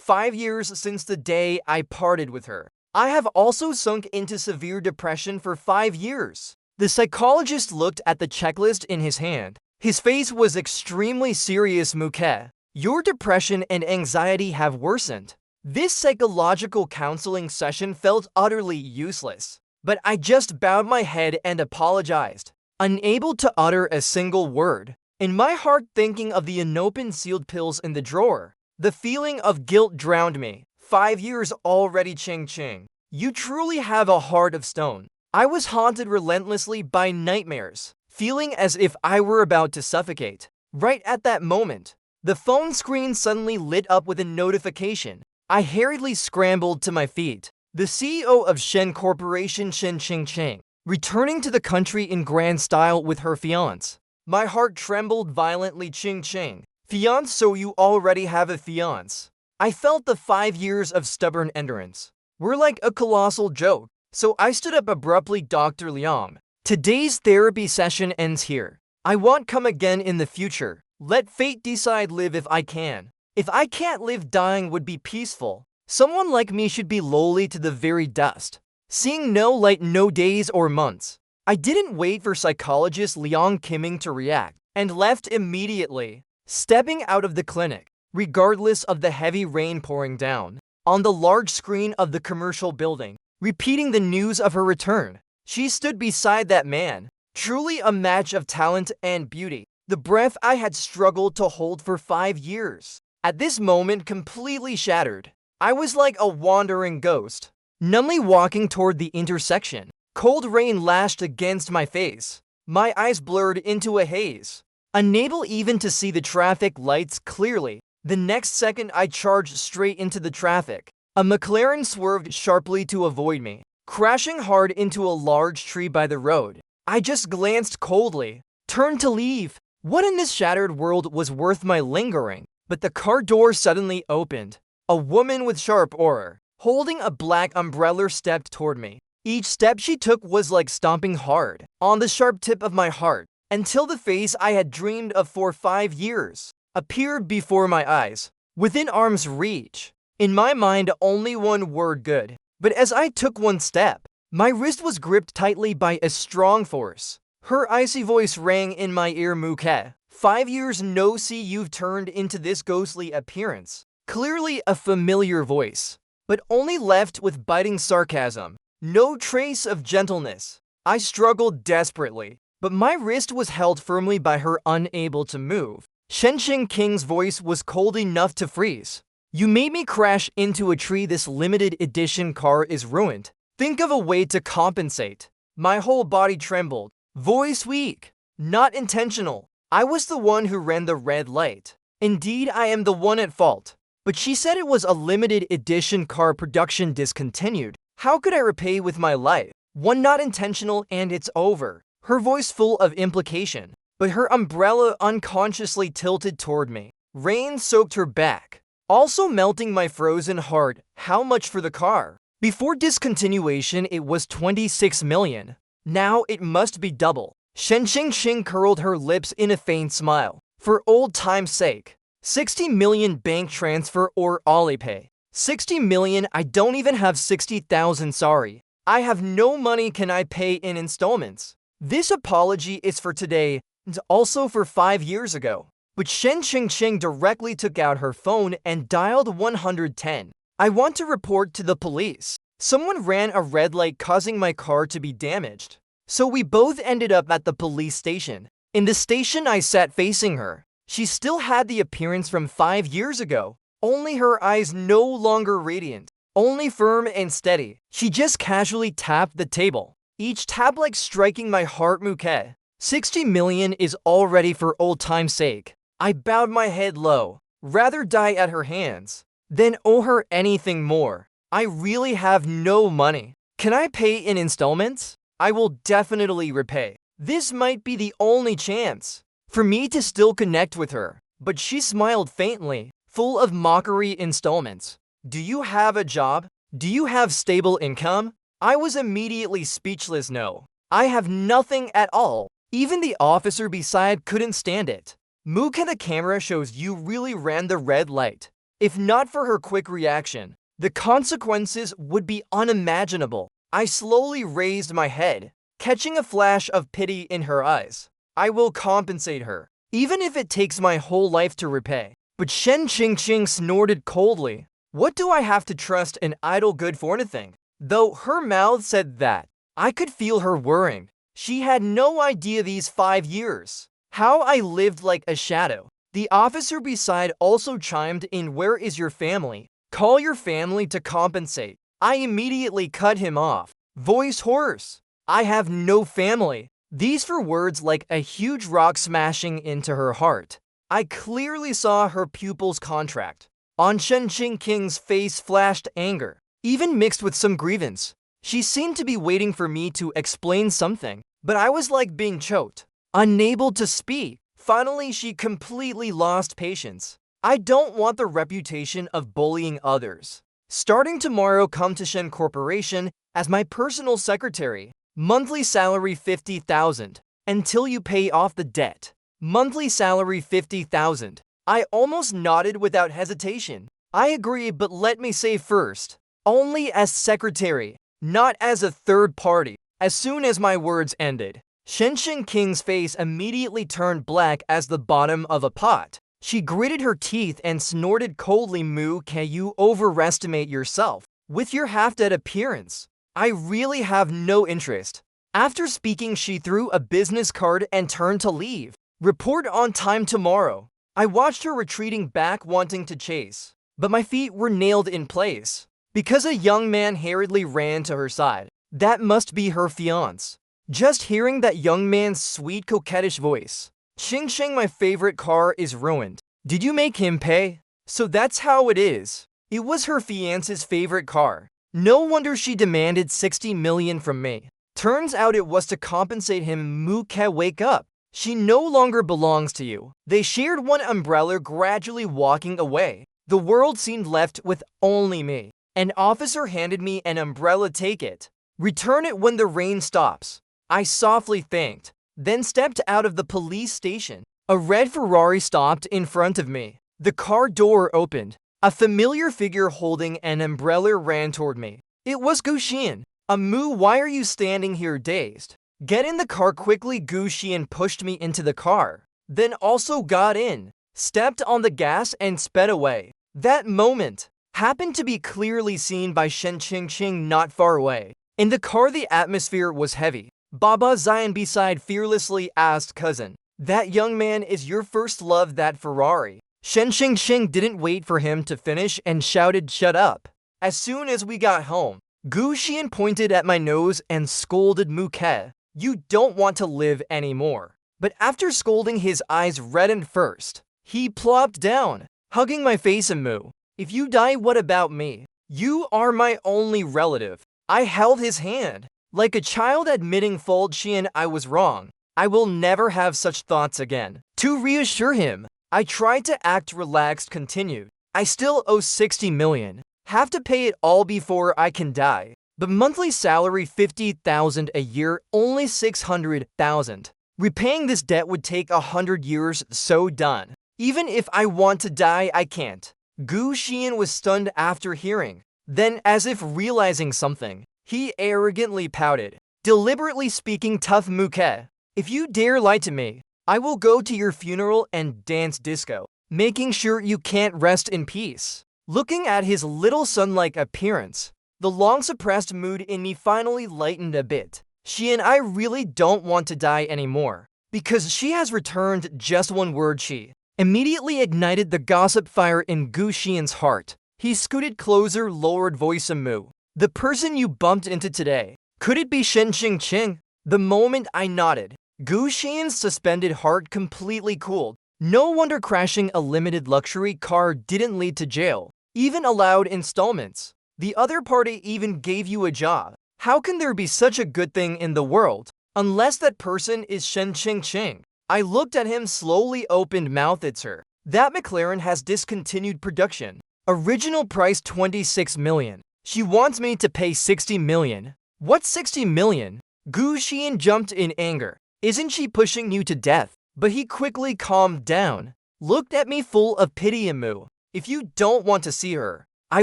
5 years since the day I parted with her. I have also sunk into severe depression for 5 years. The psychologist looked at the checklist in his hand. His face was extremely serious. Muke, your depression and anxiety have worsened. This psychological counseling session felt utterly useless, but I just bowed my head and apologized, unable to utter a single word. In my heart, thinking of the unopened sealed pills in the drawer, the feeling of guilt drowned me. 5 years already. Ching ching. You truly have a heart of stone. I was haunted relentlessly by nightmares, feeling as if I were about to suffocate. Right at that moment, the phone screen suddenly lit up with a notification. I hurriedly scrambled to my feet. The CEO of Shen Corporation, Shen Ching Ching, returning to the country in grand style with her fiance. My heart trembled violently. Ching Ching. Fiance? So you already have a fiance? I felt the 5 years of stubborn endurance were like a colossal joke, so I stood up abruptly. Dr. Liang, today's therapy session ends here. I won't come again in the future. Let fate decide. Live if I can. If I can't live, dying would be peaceful. Someone like me should be lowly to the very dust, seeing no light, no days or months. I didn't wait for psychologist Liang Qiming to react and left immediately, stepping out of the clinic, regardless of the heavy rain pouring down. On the large screen of the commercial building, repeating the news of her return, she stood beside that man, truly a match of talent and beauty. The breath I had struggled to hold for 5 years, at this moment completely shattered. I was like a wandering ghost, numbly walking toward the intersection. Cold rain lashed against my face. My eyes blurred into a haze, unable even to see the traffic lights clearly. The next second, I charged straight into the traffic. A McLaren swerved sharply to avoid me, crashing hard into a large tree by the road. I just glanced coldly, turned to leave. What in this shattered world was worth my lingering? But the car door suddenly opened. A woman with sharp aura, holding a black umbrella, stepped toward me. Each step she took was like stomping hard on the sharp tip of my heart, until the face I had dreamed of for 5 years appeared before my eyes, within arm's reach. In my mind, only one word: good. But as I took one step, my wrist was gripped tightly by a strong force. Her icy voice rang in my ear. Muke, 5 years no see, you've turned into this ghostly appearance. Clearly a familiar voice, but only left with biting sarcasm. No trace of gentleness. I struggled desperately, but my wrist was held firmly by her, unable to move. Shen Ching King's voice was cold enough to freeze. You made me crash into a tree. This limited edition car is ruined. Think of a way to compensate. My whole body trembled. Voice weak. Not intentional. I was the one who ran the red light. Indeed, I am the one at fault. But she said it was a limited edition car, production discontinued. How could I repay with my life? One not intentional and it's over. Her voice full of implication, but her umbrella unconsciously tilted toward me. Rain soaked her back, also melting my frozen heart. How much for the car? Before discontinuation, it was 26 million. Now it must be double. Shen Ching Ching curled her lips in a faint smile. For old time's sake. 60 million bank transfer or Alipay. 60 million? I don't even have 60,000, sorry. I have no money. Can I pay in installments? This apology is for today and also for 5 years ago. But Shen Ching Ching directly took out her phone and dialed 110. I want to report to the police. Someone ran a red light causing my car to be damaged. So we both ended up at the police station. In the station, I sat facing her. She still had the appearance from 5 years ago. Only her eyes no longer radiant, only firm and steady. She just casually tapped the table, each tap like striking my heart. Muke, 60 million is already for old time's sake. I bowed my head low, rather die at her hands than owe her anything more. I really have no money. Can I pay in installments? I will definitely repay. This might be the only chance for me to still connect with her. But she smiled faintly, full of mockery. Installments. Do you have a job? Do you have stable income? I was immediately speechless. No, I have nothing at all. Even the officer beside couldn't stand it. Muke, the camera shows you really ran the red light. If not for her quick reaction, the consequences would be unimaginable. I slowly raised my head, catching a flash of pity in her eyes. I will compensate her, even if it takes my whole life to repay. But Shen Qingqing snorted coldly. What do I have to trust an idol good for anything? Though her mouth said that, I could feel her worrying. She had no idea these 5 years. How I lived like a shadow. The officer beside also chimed in, "Where is your family? Call your family to compensate." I immediately cut him off. Voice hoarse. I have no family. These were words like a huge rock smashing into her heart. I clearly saw her pupils contract. On Shen Qingqing's face flashed anger, even mixed with some grievance. She seemed to be waiting for me to explain something, but I was like being choked, unable to speak. Finally, she completely lost patience. I don't want the reputation of bullying others. Starting tomorrow, come to Shen Corporation as my personal secretary. Monthly salary 50,000 until you pay off the debt. Monthly salary 50,000. I almost nodded without hesitation. I agree, but let me say first, only as secretary, not as a third party. As soon as my words ended, Shen Qingqing's face immediately turned black as the bottom of a pot. She gritted her teeth and snorted coldly, "Moo, can you overestimate yourself with your half-dead appearance? I really have no interest." After speaking, she threw a business card and turned to leave. Report on time tomorrow. I watched her retreating back, wanting to chase, but my feet were nailed in place because a young man hurriedly ran to her side. That must be her fiance. Just hearing that young man's sweet, coquettish voice. "Qingqing, my favorite car is ruined. Did you make him pay?" So that's how it is. It was her fiance's favorite car. No wonder she demanded 60 million from me. Turns out it was to compensate him. "Muke, wake up. She no longer belongs to you." They shared one umbrella, gradually walking away. The world seemed left with only me. An officer handed me an umbrella. "Take it. Return it when the rain stops." I softly thanked, then stepped out of the police station. A red Ferrari stopped in front of me. The car door opened. A familiar figure holding an umbrella ran toward me. It was Gu Xian. "Moo, why are you standing here dazed? Get in the car quickly." Gu Xian pushed me into the car, then also got in, stepped on the gas and sped away. That moment happened to be clearly seen by Shen Qingqing not far away. In the car, the atmosphere was heavy. Baba Zion beside fearlessly asked, "Cousin, that young man is your first love, that Ferrari?" Shen Qingqing didn't wait for him to finish and shouted, "Shut up." As soon as we got home, Gu Xian pointed at my nose and scolded, "Muke, you don't want to live anymore." But after scolding, his eyes reddened first. He plopped down, hugging my face, and "Moo, if you die, what about me? You are my only relative." I held his hand. Like a child admitting fault, "Xian, I was wrong. I will never have such thoughts again." To reassure him, I tried to act relaxed, continued, "I still owe 60 million. Have to pay it all before I can die. But monthly salary 50,000 a year, only 600,000. Repaying this debt would take 100 years, so done. Even if I want to die, I can't." Gu Xian was stunned after hearing. Then, as if realizing something, he arrogantly pouted, deliberately speaking tough, "Muke, if you dare lie to me, I will go to your funeral and dance disco, making sure you can't rest in peace." Looking at his little son-like appearance, the long-suppressed mood in me finally lightened a bit. "Xian, I really don't want to die anymore." Because she has returned just one word, she immediately ignited the gossip fire in Gu Xian's heart. He scooted closer, lowered voice, "Moo, the person you bumped into today, could it be Shen Qingqing?" The moment I nodded, Gu Xian's suspended heart completely cooled. No wonder crashing a limited luxury car didn't lead to jail, even allowed installments. The other party even gave you a job. How can there be such a good thing in the world? Unless that person is Shen Qingqing. I looked at him, slowly opened mouth. "It's her. That McLaren has discontinued production. Original price 26 million. She wants me to pay 60 million. What 60 million? Gu Xian jumped in anger. "Isn't she pushing you to death?" But he quickly calmed down, looked at me full of pity, "Moo, If you don't want to see her, I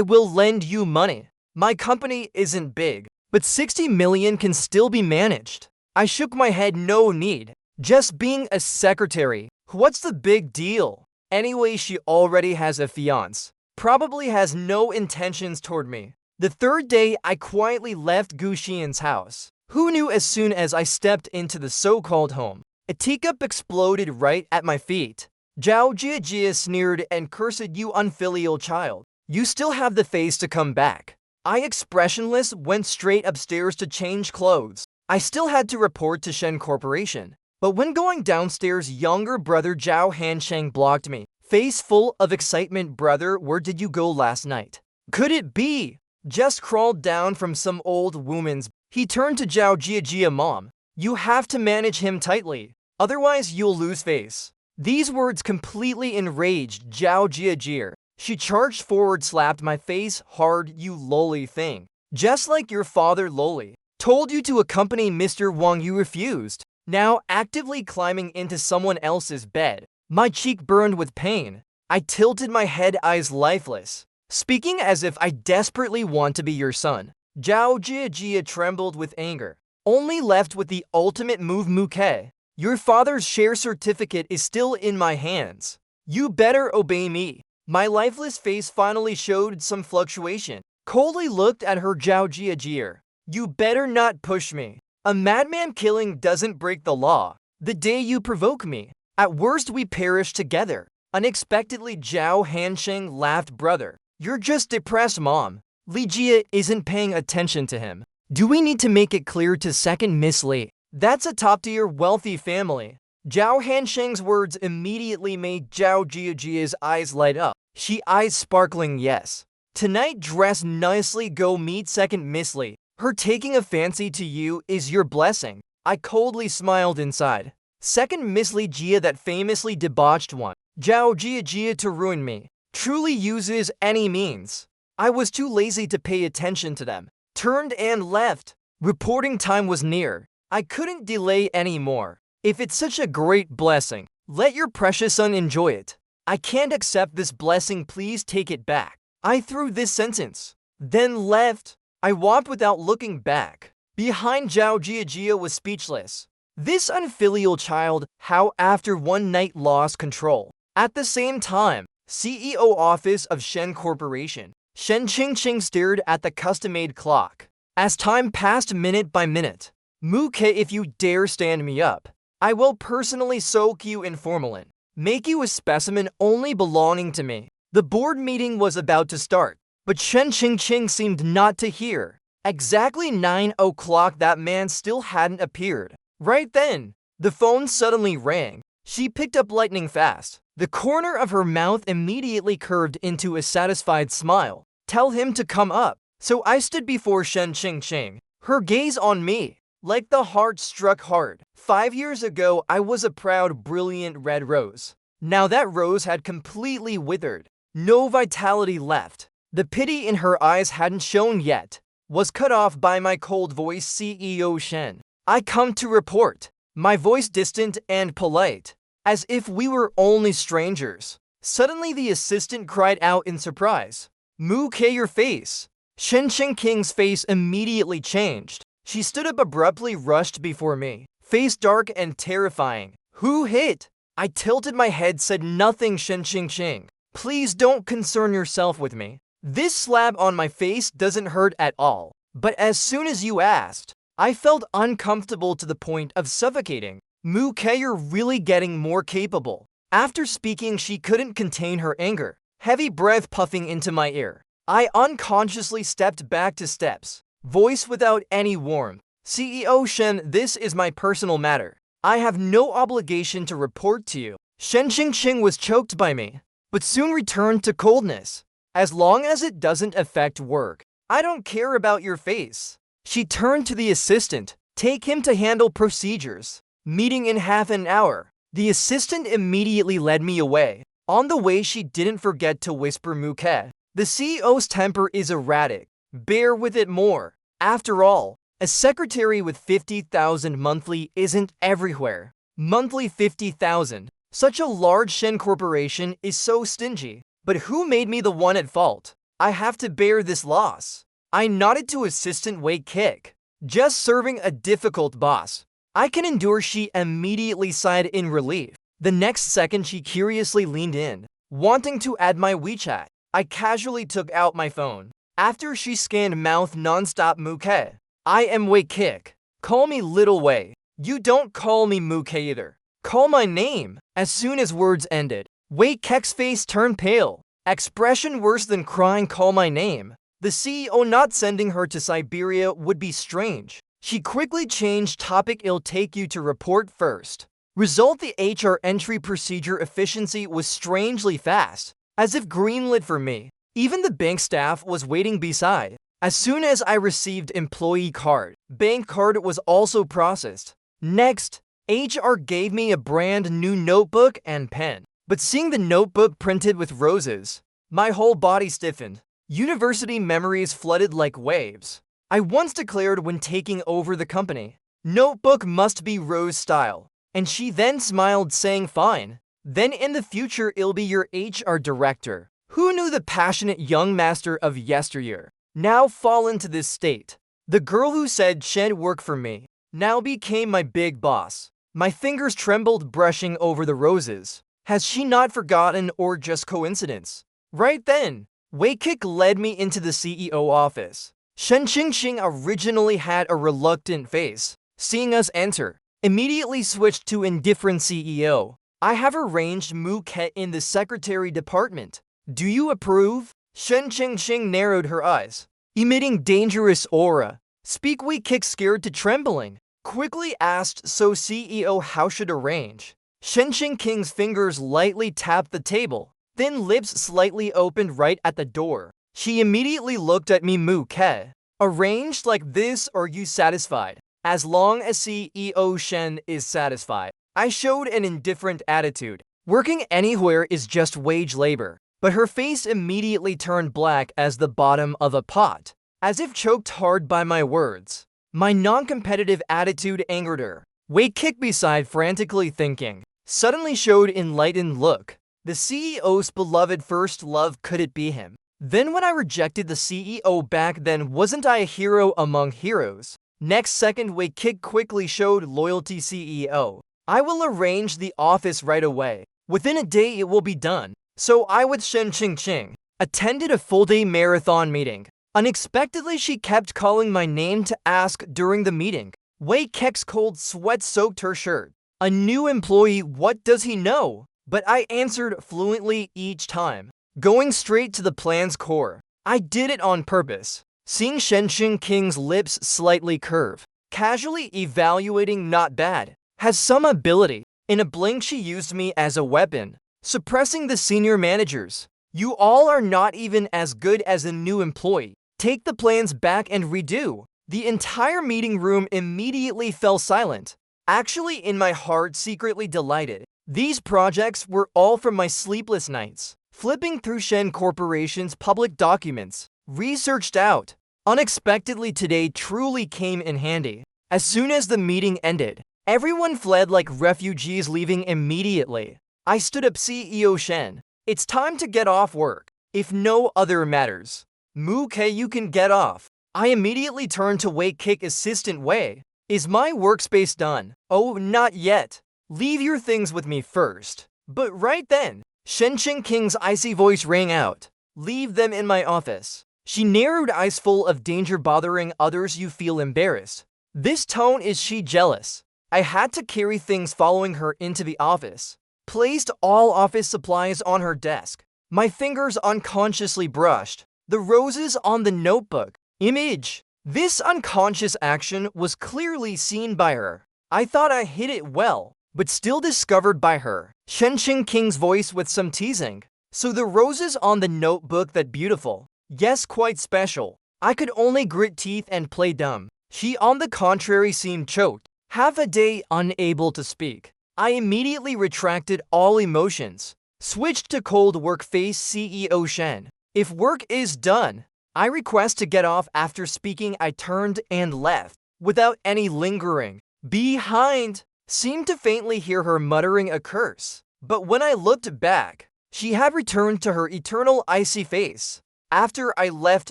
will lend you money. My company isn't big, but 60 million can still be managed. I shook my head, no need. Just being a secretary. What's the big deal? Anyway, she already has a fiance. Probably has no intentions toward me. The third day, I quietly left Gu Xian's house. Who knew as soon as I stepped into the so-called home, a teacup exploded right at my feet. Zhao Jiajia sneered and cursed, you unfilial child. You still have the face to come back. I, expressionless, went straight upstairs to change clothes. I still had to report to Shen Corporation. But when going downstairs, younger brother Zhao Hansheng blocked me. Face full of excitement, brother, where did you go last night? Could it be? Just crawled down from some old woman's. He turned to Zhao Jiajia, mom. You have to manage him tightly, otherwise you'll lose face. These words completely enraged Zhao Jiajia. She charged forward, slapped my face hard, you lolly thing. Just like your father lolly. Told you to accompany Mr. Wang, you refused. Now actively climbing into someone else's bed. My cheek burned with pain. I tilted my head, eyes lifeless. Speaking as if I desperately want to be your son. Zhao Jiajia trembled with anger. Only left with the ultimate move, Muke. Your father's share certificate is still in my hands. You better obey me. My lifeless face finally showed some fluctuation. Coldly looked at her, Zhao Jiajia. You better not push me. A madman killing doesn't break the law. The day you provoke me, at worst we perish together. Unexpectedly, Zhao Hansheng laughed, brother. You're just depressed, mom. Li Jia isn't paying attention to him. Do we need to make it clear to second Miss Li? That's a top-tier wealthy family. Zhao Hansheng's words immediately made Zhao Jiajia's eyes light up. She eyes sparkling, yes. Tonight, dress nicely, go meet second Miss Li. Her taking a fancy to you is your blessing. I coldly smiled inside. Second Miss Li Jia, that famously debauched one. Zhao Jiajia to ruin me. Truly uses any means. I was too lazy to pay attention to them. Turned and left. Reporting time was near. I couldn't delay anymore. If it's such a great blessing, let your precious son enjoy it. I can't accept this blessing, please take it back. I threw this sentence, then left. I walked without looking back. Behind, Zhao Jiajia was speechless. This unfilial child, how after one night lost control. At the same time, CEO office of Shen Corporation. Shen Qingqing stared at the custom-made clock. As time passed minute by minute. Muke, if you dare stand me up, I will personally soak you in formalin. Make you a specimen only belonging to me. The board meeting was about to start, but Shen Qingqing seemed not to hear. Exactly 9 o'clock, that man still hadn't appeared. Right then, the phone suddenly rang. She picked up lightning fast. The corner of her mouth immediately curved into a satisfied smile. Tell him to come up. So I stood before Shen Qingqing, her gaze on me, like the heart struck hard. 5 years ago, I was a proud, brilliant red rose. Now that rose had completely withered. No vitality left. The pity in her eyes hadn't shown yet. Was cut off by my cold voice, CEO Shen. I come to report. My voice distant and polite, as if we were only strangers. Suddenly the assistant cried out in surprise. Muke, your face. Shen Qingqing's face immediately changed. She stood up abruptly, rushed before me, face dark and terrifying. Who hit? I tilted my head, said nothing, Shen Qingqing. Please don't concern yourself with me. This slap on my face doesn't hurt at all. But as soon as you asked, I felt uncomfortable to the point of suffocating. Muke, you're really getting more capable. After speaking, she couldn't contain her anger. Heavy breath puffing into my ear. I unconsciously stepped back to steps. Voice without any warmth. CEO Shen, this is my personal matter. I have no obligation to report to you. Shen Qingqing was choked by me, but soon returned to coldness. As long as it doesn't affect work, I don't care about your face. She turned to the assistant. Take him to handle procedures. Meeting in half an hour. The assistant immediately led me away. On the way, she didn't forget to whisper, Muke. The CEO's temper is erratic. Bear with it more. After all, a secretary with 50,000 monthly isn't everywhere. Monthly 50,000. Such a large Shen corporation is so stingy. But who made me the one at fault? I have to bear this loss. I nodded to assistant Wei Kick. Just serving a difficult boss. I can endure, she immediately sighed in relief. The next second she curiously leaned in, wanting to add my WeChat. I casually took out my phone. After she scanned mouth non-stop Muke. I am Wei Kick. Call me Little Wei. You don't call me Muke either. Call my name. As soon as words ended, Wei Kick's face turned pale. Expression worse than crying. Call my name. The CEO not sending her to Siberia would be strange. She quickly changed topic. It'll take you to report first. Result: the HR entry procedure efficiency was strangely fast, as if greenlit for me. Even the bank staff was waiting beside. As soon as I received employee card, bank card was also processed. Next, HR gave me a brand new notebook and pen. But seeing the notebook printed with roses, my whole body stiffened. University memories flooded like waves. I once declared when taking over the company, notebook must be rose style. And she then smiled, saying fine. Then in the future it'll be your HR director. Who knew the passionate young master of yesteryear now fall into this state? The girl who said she'd work for me now became my big boss. My fingers trembled brushing over the roses. Has she not forgotten, or just coincidence? Right then, Wei Kick led me into the CEO office. Shen Qingqing originally had a reluctant face. Seeing us enter, immediately switched to indifferent CEO. I have arranged Muke in the secretary department. Do you approve? Shen Qingqing narrowed her eyes, emitting dangerous aura. Speak. Wei Kick, scared to trembling, quickly asked, so CEO, how should arrange? Shen Qingqing's fingers lightly tapped the table, thin lips slightly opened right at the door. She immediately looked at me. Muke, arranged like this, are you satisfied? As long as CEO Shen is satisfied. I showed an indifferent attitude. Working anywhere is just wage labor. But her face immediately turned black as the bottom of a pot, as if choked hard by my words. My non-competitive attitude angered her. Wei Kick, beside frantically thinking, suddenly showed enlightened look. The CEO's beloved first love, could it be him? Then when I rejected the CEO back then, wasn't I a hero among heroes? Next second, Wei Kick quickly showed loyalty. CEO, I will arrange the office right away. Within a day it will be done. So I, with Shen Qingqing, attended a full-day marathon meeting. Unexpectedly, she kept calling my name to ask during the meeting. Wei Kick's cold sweat soaked her shirt. A new employee, what does he know? But I answered fluently each time, going straight to the plan's core. I did it on purpose. Seeing Shen Qingqing's lips slightly curve, casually evaluating, not bad. Has some ability. In a blink she used me as a weapon, suppressing the senior managers. You all are not even as good as a new employee. Take the plans back and redo. The entire meeting room immediately fell silent. Actually, in my heart, secretly delighted. These projects were all from my sleepless nights, flipping through Shen Corporation's public documents, researched out. Unexpectedly, today truly came in handy. As soon as the meeting ended, everyone fled like refugees, leaving immediately. I stood up. CEO Shen, it's time to get off work. If no other matters, Muke, you can get off. I immediately turned to Wei Kick. Assistant Wei, is my workspace done? Oh, not yet. Leave your things with me first. But right then, Shen Qingqing's icy voice rang out. Leave them in my office. She narrowed eyes full of danger. Bothering others, you feel embarrassed. This tone, is she jealous? I had to carry things following her into the office. Placed all office supplies on her desk. My fingers unconsciously brushed the roses on the notebook. Image. This unconscious action was clearly seen by her. I thought I hid it well, but still discovered by her. Shen Qingqing's voice with some teasing. So the roses on the notebook, that beautiful? Yes, quite special. I could only grit teeth and play dumb. She, on the contrary, seemed choked. Half a day unable to speak. I immediately retracted all emotions. Switched to cold work face. CEO Shen, if work is done, I request to get off. After speaking, I turned and left, without any lingering. Behind, seemed to faintly hear her muttering a curse. But when I looked back, She had returned to her eternal icy face. After I left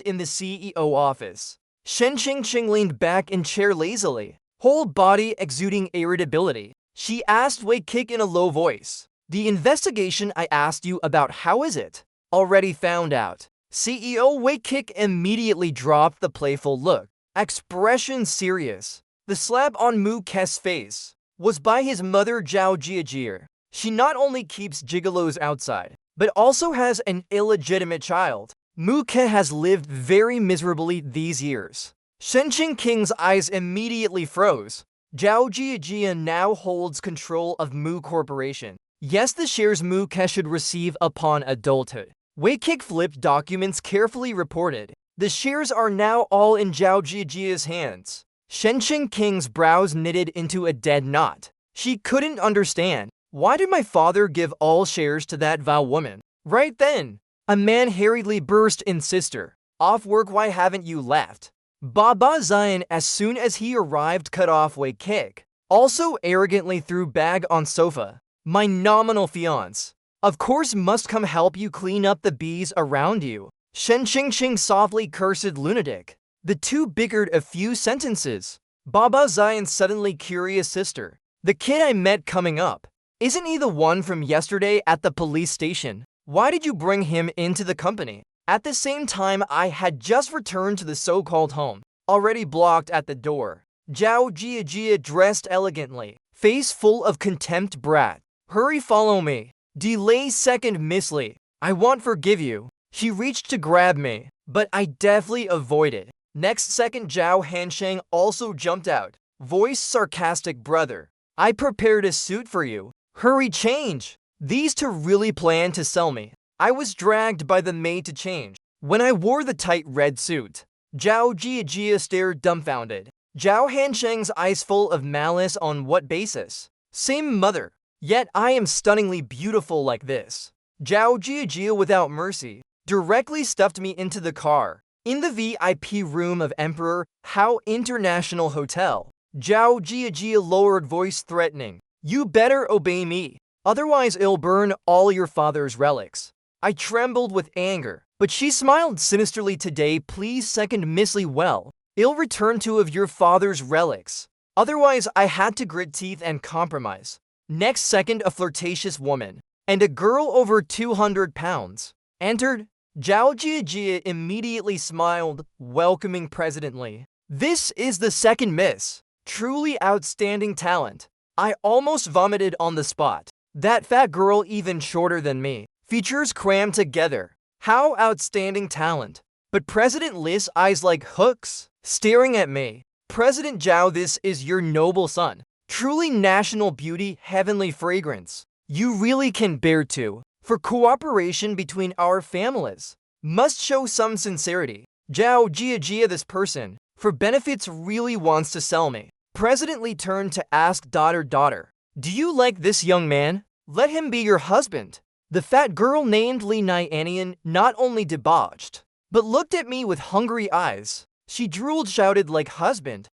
in the CEO office, Shen Qingqing leaned back in chair lazily, whole body exuding irritability. She asked Wei Kik in a low voice. The investigation I asked you about, how is it? Already found out. CEO Wei Kik immediately dropped the playful look, expression serious. The slap on Mu Ke's face was by his mother Zhao Jiajie. She not only keeps gigolos outside, but also has an illegitimate child. Mu Ke has lived very miserably these years. Shen Qingqing's eyes immediately froze. Zhao Jiajie now holds control of Mu Corporation. Yes, the shares Mu Ke should receive upon adulthood. Wei Kik flipped documents carefully reported. The shares are now all in Zhao Jiajie's hands. Shen Qingqing's brows knitted into a dead knot. She couldn't understand. Why did my father give all shares to that vile woman? Right then, a man hurriedly burst in, sister, off work, why haven't you left? Baba Zion, as soon as he arrived, cut off Wei Kik. Also arrogantly threw bag on sofa. My nominal fiance, of course, must come help you clean up the bees around you. Shen Qingqing softly cursed lunatic. The two bickered a few sentences. Baba Zion's suddenly curious, sister, the kid I met coming up, isn't he the one from yesterday at the police station? Why did you bring him into the company? At the same time, I had just returned to the so-called home, already blocked at the door. Zhao Jiajie dressed elegantly, face full of contempt. Brat, hurry, follow me. Delay second, Miss Lee. I won't forgive you. She reached to grab me, but I deftly avoided. Next second, Zhao Hansheng also jumped out. Voice sarcastic, brother, I prepared a suit for you. Hurry, change. These two really plan to sell me. I was dragged by the maid to change. When I wore the tight red suit, Zhao Jiajie stared dumbfounded. Zhao Hansheng's eyes full of malice. On what basis? Same mother, yet I am stunningly beautiful like this. Zhao Jiajie without mercy directly stuffed me into the car. In the VIP room of Emperor Hao International Hotel, Zhao Jiajie lowered voice threatening. You better obey me, otherwise I'll burn all your father's relics. I trembled with anger, but she smiled sinisterly. Today, please, second Miss Lee, well, I'll return 2 of your father's relics. Otherwise, I had to grit teeth and compromise. Next second, a flirtatious woman and a girl over 200 pounds entered. Zhao Jiajie immediately smiled, welcoming President Lee. This is the second miss. Truly outstanding talent. I almost vomited on the spot. That fat girl even shorter than me. Features crammed together. How outstanding talent. But President Li's eyes like hooks, staring at me. President Zhao, this is your noble son. Truly national beauty, heavenly fragrance. You really can bear to. For cooperation between our families. Must show some sincerity. Zhao Jiajie, this person, for benefits, really wants to sell me. President Li turned to ask daughter, do you like this young man? Let him be your husband. The fat girl named Li Nianian not only debauched, but looked at me with hungry eyes. She drooled, shouted like, husband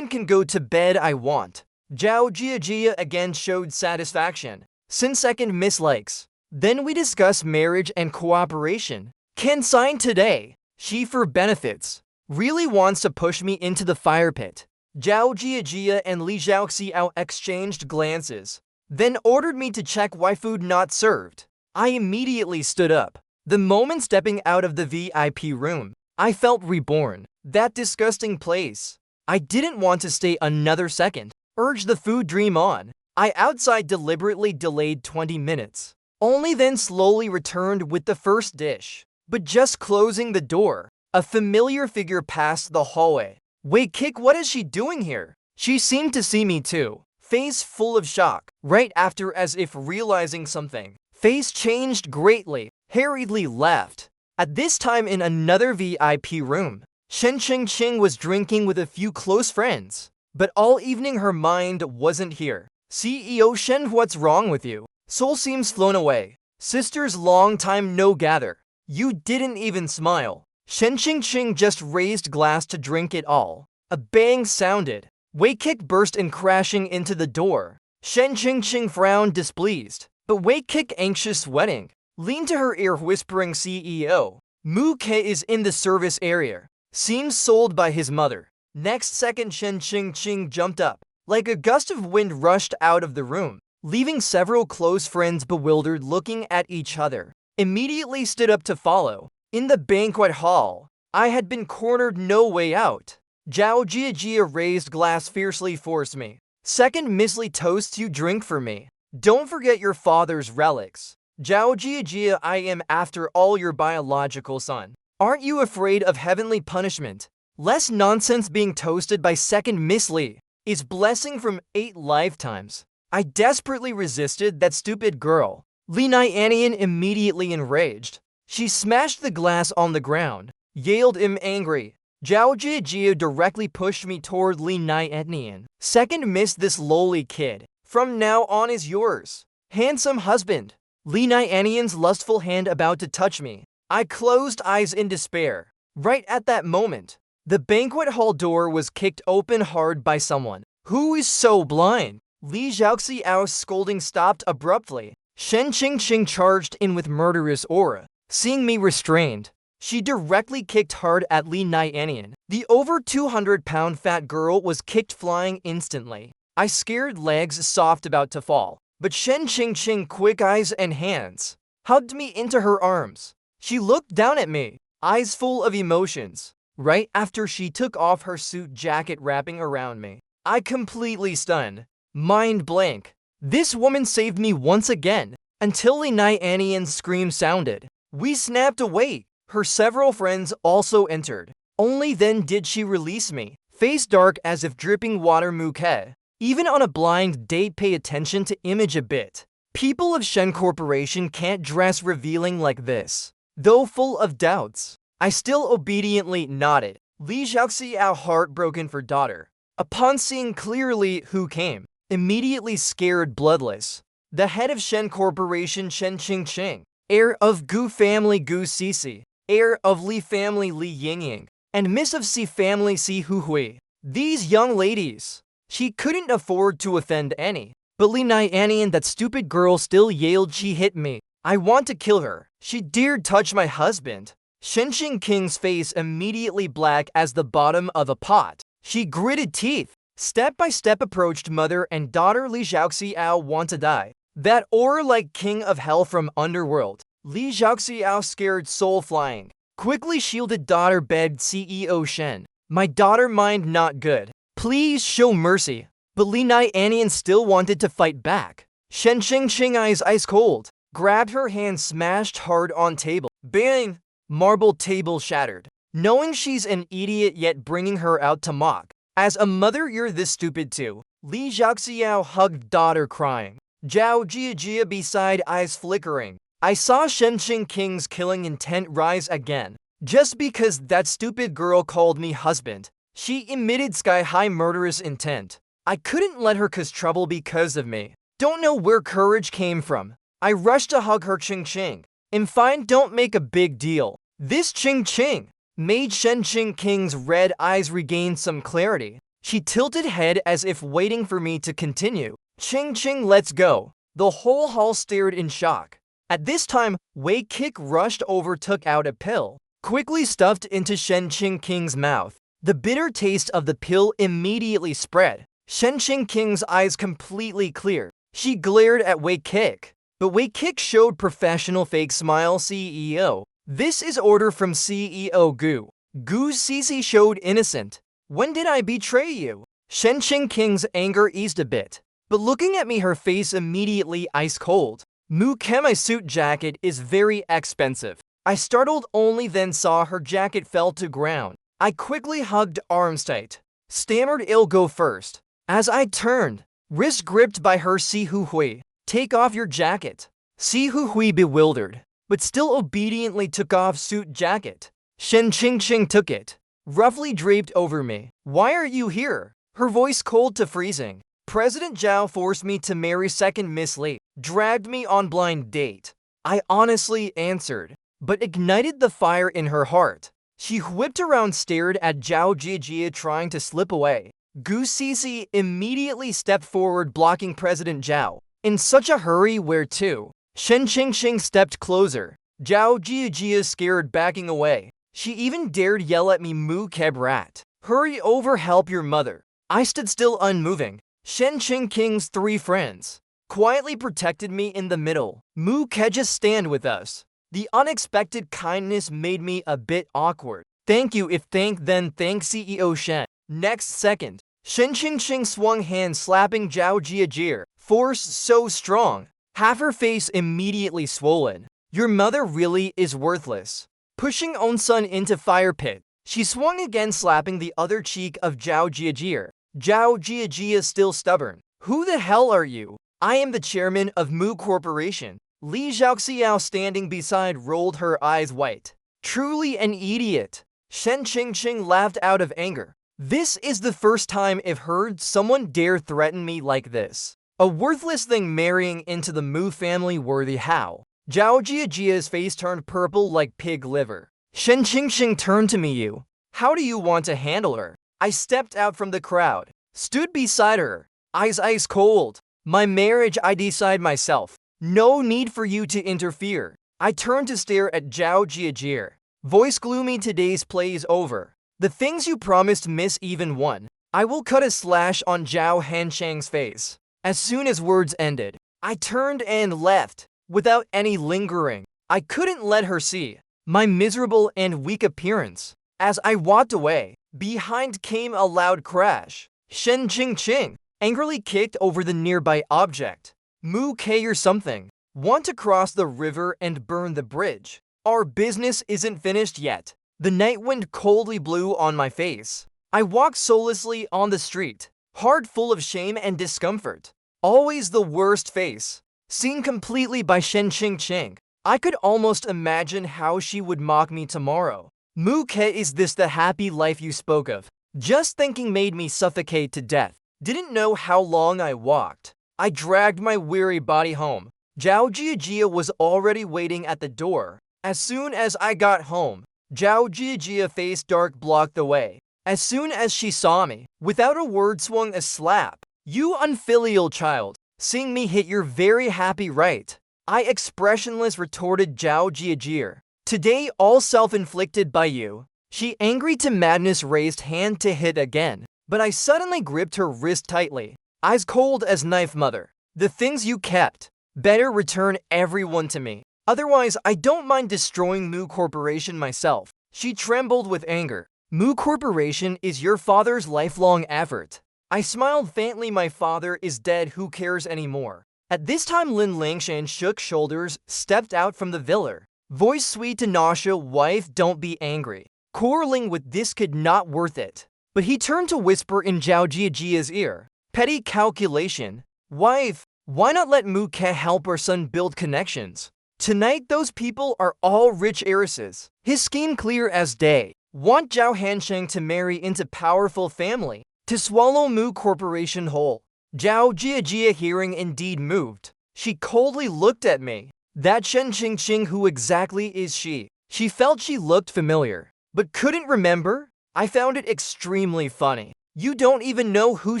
can go to bed, I want. Zhao Jiajie again showed satisfaction. Sin second Miss likes. Then we discuss marriage and cooperation. Can sign today. She for benefits. Really wants to push me into the fire pit. Zhao Jiajie and Li Zhaoxiao exchanged glances, then ordered me to check why food not served. I immediately stood up. The moment stepping out of the VIP room, I felt reborn. That disgusting place. I didn't want to stay another second. Urged the food dream on. I outside deliberately delayed 20 minutes. Only then slowly returned with the first dish. But just closing the door, a familiar figure passed the hallway. Wei Kik, what is she doing here? She seemed to see me too. Face full of shock. Right after, as if realizing something, face changed greatly, hurriedly left. At this time in another VIP room, Shen Qingqing was drinking with a few close friends. But all evening her mind wasn't here. CEO Shen, what's wrong with you? Soul seems flown away. Sisters, long time no gather. You didn't even smile. Shen Qingqing just raised glass to drink it all. A bang sounded. Wei Kik burst in, crashing into the door. Shen Qingqing frowned displeased, but Wei Kik anxious, sweating. leaned to her ear whispering CEO. Mu Ke is in the service area. Seems sold by his mother. Next second Shen Ching jumped up. Like a gust of wind rushed out of the room, leaving several close friends bewildered looking at each other. Immediately stood up to follow. In the banquet hall, I had been cornered, no way out. Zhao Jiajia raised glass fiercely forced me. Second Miss Li toasts you drink for me. Don't forget your father's relics. Zhao Jiajia, I am after all your biological son. Aren't you afraid of heavenly punishment? Less nonsense being toasted by second Miss Li. Is blessing from 8 lifetimes. I desperately resisted that stupid girl. Li Nianian immediately enraged. She smashed the glass on the ground. Yelled him angry. Zhao Jiajia directly pushed me toward Li Nianian. Second Miss, this lowly kid. From now on is yours. Handsome husband. Li Nianian's lustful hand about to touch me. I closed eyes in despair. Right at that moment, the banquet hall door was kicked open hard by someone. Who is so blind? Li Zhaoxiao's scolding stopped abruptly. Shen Qing charged in with murderous aura. Seeing me restrained, she directly kicked hard at Li Nianian. The over 200-pound fat girl was kicked flying instantly. I scared legs soft about to fall, but Shen Qing quick eyes and hands hugged me into her arms. She looked down at me, eyes full of emotions. Right after she took off her suit jacket wrapping around me, I completely stunned, mind blank. This woman saved me once again, until Li Nianian's scream sounded. We snapped away. Her several friends also entered. Only then did she release me, face dark as if dripping water muke. Even on a blind date, pay attention to image a bit. People of Shen Corporation can't dress revealing like this. Though full of doubts, I still obediently nodded. Li Zhaoxiao, heartbroken for daughter. Upon seeing clearly who came, immediately scared bloodless. The head of Shen Corporation, Shen Qing, heir of Gu family Gu Sisi, heir of Li family Li Yingying, and miss of Si family Si Huhui. These young ladies. She couldn't afford to offend any. But Li Nianian, that stupid girl, still yelled. She hit me. I want to kill her. She dared touch my husband. Shen Qing's face immediately black as the bottom of a pot. She gritted teeth. Step by step approached mother and daughter. Li Zhaoxiao want to die. That aura like king of hell from underworld. Li Zhaoxiao scared soul flying. Quickly shielded daughter, begged CEO Shen. My daughter, mind not good. Please show mercy. But Li Nianian still wanted to fight back. Shen Qing eyes ice cold. Grabbed her hand, smashed hard on table. Bang! Marble table shattered. Knowing she's an idiot yet bringing her out to mock. As a mother, you're this stupid too. Li Zhaoxiao hugged daughter crying. Zhao Jiajia beside, eyes flickering. I saw Shen Qing's killing intent rise again. Just because that stupid girl called me husband. She emitted sky-high murderous intent. I couldn't let her cause trouble because of me. Don't know where courage came from. I rushed to hug her. Qing. I'm fine, don't make a big deal. This Qing made Shen Qing's red eyes regain some clarity. She tilted head as if waiting for me to continue. Qing, let's go. The whole hall stared in shock. At this time, Wei Kik rushed over, took out a pill, quickly stuffed into Shen Qing's mouth. The bitter taste of the pill immediately spread. Shen Qing's eyes completely clear. She glared at Wei Kik. But Wei Kik showed professional fake smile. CEO. This is order from CEO Gu. Gu Sisi showed innocent. When did I betray you? Shen Qing's anger eased a bit. But looking at me, her face immediately ice cold. Mu Ke, my suit jacket is very expensive. I startled, only then saw her jacket fell to ground. I quickly hugged arms tight. Stammered, I'll go first. As I turned, wrist gripped by her. Si Huhui. Take off your jacket. Si Huhui, bewildered, but still obediently took off suit jacket. Shen Qing took it, roughly draped over me. Why are you here? Her voice cold to freezing. President Zhao forced me to marry second Miss Li. Dragged me on blind date. I honestly answered, but ignited the fire in her heart. She whipped around, stared at Zhao Jiajia trying to slip away. Gu Sisi immediately stepped forward, blocking President Zhao. In such a hurry, where to? Shen Qingqing stepped closer. Zhao Jiajia scared, backing away. She even dared yell at me, "Mu Keb rat. Hurry over, help your mother." I stood still, unmoving. Shen Qingqing's 3 friends quietly protected me in the middle. "Mu Ke, just stand with us." The unexpected kindness made me a bit awkward. "Thank you, if thank then thank CEO Shen." Next second, Shen Qingqing swung hands, slapping Zhao Jiajia. Force so strong, half her face immediately swollen. "Your mother really is worthless." Pushing own son into fire pit, she swung again, slapping the other cheek of Zhao Jiajia. Zhao Jiajia still stubborn. "Who the hell are you?" "I am the chairman of Mu Corporation." Li Zhaoxiao, standing beside, rolled her eyes white. "Truly an idiot." Shen Qingqing laughed out of anger. "This is the first time I've heard someone dare threaten me like this. A worthless thing marrying into the Mu family, worthy how?" Zhao Jiajia's face turned purple like pig liver. Shen Qingqing turned to me. "You. How do you want to handle her?" I stepped out from the crowd, stood beside her, eyes ice cold. "My marriage I decide myself. No need for you to interfere." I turned to stare at Zhao Jiajia. Voice gloomy. "Today's play is over. The things you promised miss even one." I will cut a slash on Zhao Hanshang's face. As soon as words ended, I turned and left, without any lingering. I couldn't let her see my miserable and weak appearance. As I walked away, behind came a loud crash. Shen Qingqing angrily kicked over the nearby object. "Mu Ke or something. Want to cross the river and burn the bridge? Our business isn't finished yet." The night wind coldly blew on my face. I walked soullessly on the street, heart full of shame and discomfort. Always the worst face, seen completely by Shen Qingqing. I could almost imagine how she would mock me tomorrow. "Mu Ke, is this the happy life you spoke of?" Just thinking made me suffocate to death. Didn't know how long I walked. I dragged my weary body home. Zhao Jiajia was already waiting at the door. As soon as I got home, Zhao Jiajia, face dark, blocked the way. As soon as she saw me, without a word, swung a slap. "You unfilial child, seeing me hit, you're very happy, right?" I expressionless retorted. Zhao Jiajia, "Today all self-inflicted by you." She, angry to madness, raised hand to hit again, but I suddenly gripped her wrist tightly. Eyes cold as knife. "Mother, the things you kept, better return everyone to me. Otherwise, I don't mind destroying Mu Corporation myself." She trembled with anger. "Mu Corporation is your father's lifelong effort." I smiled faintly. "My father is dead, who cares anymore?" At this time, Lin Lingshan shook shoulders, stepped out from the villa. Voice sweet to nausea. "Wife, don't be angry. Quarreling with this kid not worth it." But he turned to whisper in Zhao Jiajia's ear. "Petty calculation. Wife, why not let Mu Ke help our son build connections? Tonight those people are all rich heiresses." His scheme clear as day. Want Zhao Hansheng to marry into powerful family, to swallow Mu Corporation whole. Zhao Jiajia, hearing, indeed moved. She coldly looked at me. That Shen Qingqing, who exactly is she? She felt she looked familiar, but couldn't remember. I found it extremely funny. "You don't even know who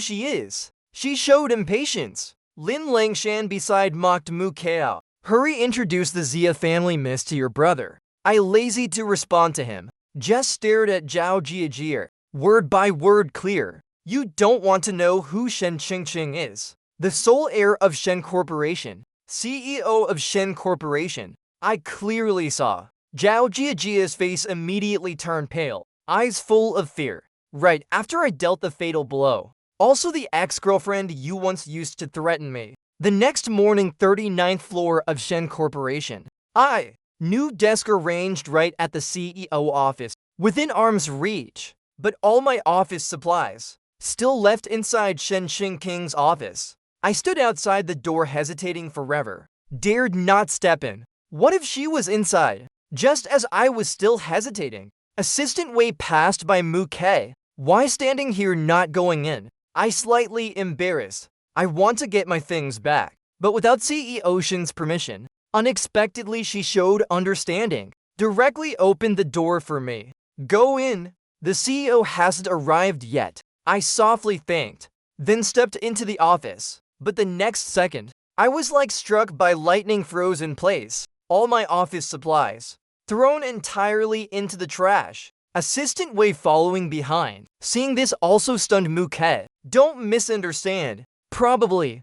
she is." She showed impatience. Lin Lingshan beside mocked Mu Kao. "Hurry, introduce the Zia family miss to your brother." I lazy to respond to him, just stared at Zhao Jiajia, word by word clear. "You don't want to know who Shen Qingqing is. The sole heir of Shen Corporation, CEO of Shen Corporation." I clearly saw Zhao Jiajia's face immediately turn pale, eyes full of fear. Right after I dealt the fatal blow. Also the ex-girlfriend you once used to threaten me. The next morning, 39th floor of Shen Corporation. New desk arranged right at the CEO office, within arm's reach. But all my office supplies still left inside Shen Qingqing's office. I stood outside the door, hesitating forever. Dared not step in. What if she was inside? Just as I was still hesitating, assistant Wei passed by. "Mu Ke, why standing here not going in?" I slightly embarrassed. "I want to get my things back." But without CEO Shen's permission. Unexpectedly, she showed understanding. Directly opened the door for me. "Go in. The CEO hasn't arrived yet." I softly thanked, then stepped into the office. But the next second, I was like struck by lightning, froze in place. All my office supplies thrown entirely into the trash. Assistant Wei following behind. Seeing this also stunned Mouquet. Don't misunderstand. Probably